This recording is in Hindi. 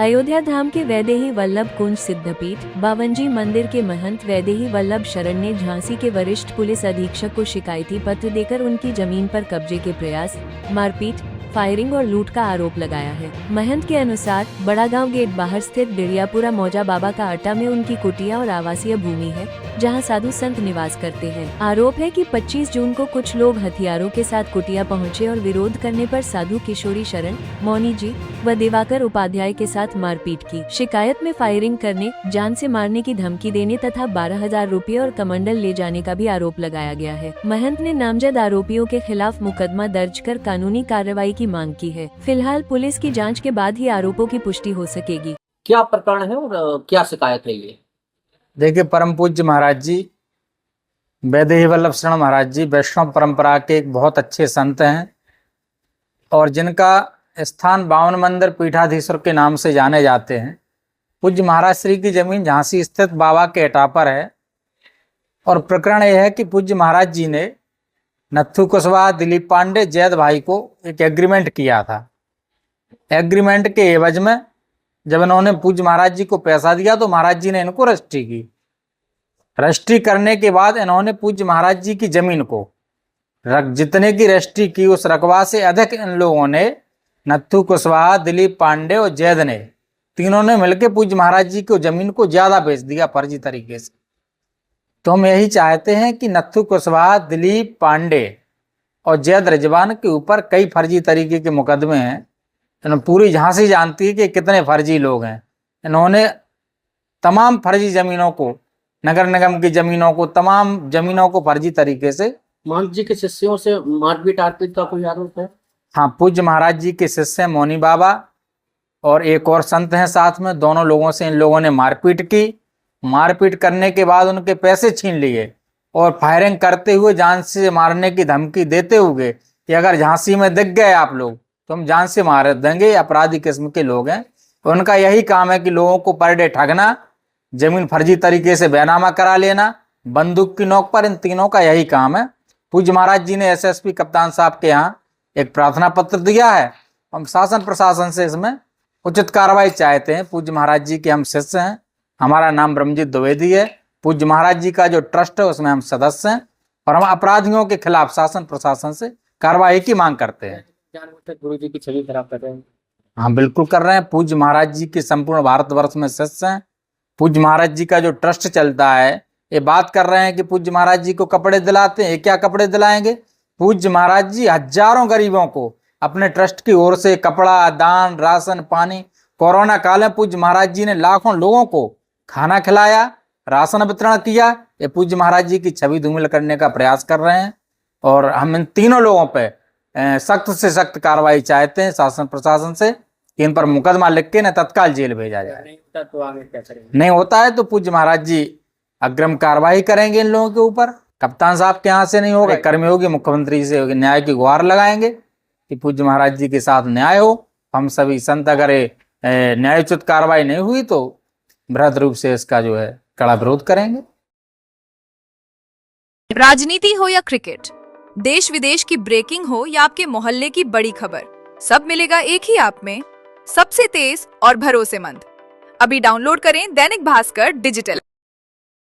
अयोध्या धाम के वैदेही वल्लभ कुंज सिद्धपीठ बावनजी मंदिर के महंत वैदेही वल्लभ शरण ने झांसी के वरिष्ठ पुलिस अधीक्षक को शिकायती पत्र देकर उनकी जमीन पर कब्जे के प्रयास, मारपीट, फायरिंग और लूट का आरोप लगाया है। महंत के अनुसार बड़ा गांव गेट बाहर स्थित डिड़ियापुरा मौजा बाबा का अड्डा में उनकी कुटिया और आवासीय भूमि है, जहां साधु संत निवास करते हैं। आरोप है कि 25 जून को कुछ लोग हथियारों के साथ कुटिया पहुंचे और विरोध करने पर साधु किशोरी शरण, मौनी जी व दिवाकर उपाध्याय के साथ मारपीट की। शिकायत में फायरिंग करने, जान से मारने की धमकी देने तथा 12,000 रुपये और कमंडल ले जाने का भी आरोप लगाया गया है। महंत ने नामजद आरोपियों के खिलाफ मुकदमा दर्ज कर कानूनी कार्रवाई की मांग की है। फिलहाल पुलिस की जांच के बाद ही आरोपों की पुष्टि हो सकेगी। क्या प्रकरण है और क्या शिकायत है ये? देखिए, परम पूज्य महाराज जी वैदेही वल्लभ शरण महाराज जी वैष्णव परंपरा के एक बहुत अच्छे संत हैं और जिनका स्थान बावन मंदिर पीठाधीश्वर के नाम से जाने जाते हैं। पूज्य महाराज श्री की जमीन झांसी स्थित बाबा के अड्डा पर है और प्रकरण यह है कि पूज्य महाराज जी ने नत्थू कुशवाहा, दिलीप पांडे, जैद भाई को एक एग्रीमेंट किया था। एग्रीमेंट के एवज में जब इन्होंने पूज्य महाराज जी को पैसा दिया तो महाराज जी ने इनको रजिस्ट्री की। रजिस्ट्री करने के बाद इन्होंने पूज्य महाराज जी की जमीन को जितने की रजिस्ट्री की उस रकबा से अधिक इन लोगों ने, नत्थू कुशवाहा, दिलीप पांडे और जैद ने, तीनों ने मिलकर पूज्य महाराज जी को जमीन को ज्यादा बेच दिया फर्जी तरीके से। तो हम यही चाहते हैं कि नत्थू कुशवाहा, दिलीप पांडे और जैद रिजवान के ऊपर कई फर्जी तरीके के मुकदमे हैं। इन्होंने पूरी झांसी जानती है कि कितने फर्जी लोग हैं। इन्होंने तमाम फर्जी जमीनों को, नगर निगम की जमीनों को, तमाम जमीनों को फर्जी तरीके से। महंत जी के शिष्यों से मारपीट आरपीट का कोई आरोप है? हाँ, पूज्य महाराज जी के शिष्य मौनी बाबा और एक और संत हैं साथ में, दोनों लोगों से इन लोगों ने मारपीट की। मारपीट करने के बाद उनके पैसे छीन लिए और फायरिंग करते हुए जान से मारने की धमकी देते हुए कि अगर झांसी में दिख गए आप लोग तो हम जान से मार देंगे। अपराधी किस्म के लोग हैं। उनका यही काम है कि लोगों को पर डे ठगना, जमीन फर्जी तरीके से बैनामा करा लेना, बंदूक की नोक पर। इन तीनों का यही काम है। पूज्य महाराज जी ने एसएसपी कप्तान साहब के यहाँ एक प्रार्थना पत्र दिया है। हम शासन प्रशासन से इसमें उचित कार्रवाई चाहते हैं। पूज्य महाराज जी के हम शिष्य हैं। हमारा नाम ब्रह्मजीत द्विवेदी है। पूज्य महाराज जी का जो ट्रस्ट है उसमें हम सदस्य हैं और हम अपराधियों के खिलाफ शासन प्रशासन से कार्रवाई की मांग करते हैं। गुरु जी की छवि खराब कर रहे हैं? हाँ, बिल्कुल कर रहे हैं। पूज्य महाराज जी के संपूर्ण भारतवर्ष में शिष्य हैं। पूज्य महाराज जी का जो ट्रस्ट चलता है, ये बात कर रहे हैं कि पूज्य महाराज जी को कपड़े दिलाते हैं। क्या कपड़े दिलाएंगे? पूज्य महाराज जी हजारों गरीबों को अपने ट्रस्ट की ओर से कपड़ा, दान, राशन पानी, कोरोना काल में पूज्य महाराज जी ने लाखों लोगों को खाना खिलाया, राशन वितरण किया। ये पूज्य महाराज जी की छवि धूमिल करने का प्रयास कर रहे हैं और हम इन तीनों लोगों पे सख्त से सख्त कार्रवाई चाहते हैं शासन प्रशासन से कि इन पर मुकदमा लिख के न तत्काल जेल भेजा जाए। नहीं होता तो आगे क्या करेंगे? नहीं होता है तो पूज्य महाराज जी अग्रिम कार्रवाई करेंगे इन लोगों के ऊपर। कप्तान साहब के यहाँ से नहीं होगा, कर्मयोगी मुख्यमंत्री से न्याय की गुहार लगाएंगे कि पूज्य महाराज जी के साथ न्याय हो। हम सभी संत अगर न्यायोचित कार्रवाई नहीं हुई तो बृहद रूप से इसका जो है कड़ा विरोध करेंगे। राजनीति हो या क्रिकेट, देश विदेश की ब्रेकिंग हो या आपके मोहल्ले की बड़ी खबर, सब मिलेगा एक ही ऐप में, सबसे तेज और भरोसेमंद। अभी डाउनलोड करें दैनिक भास्कर डिजिटल।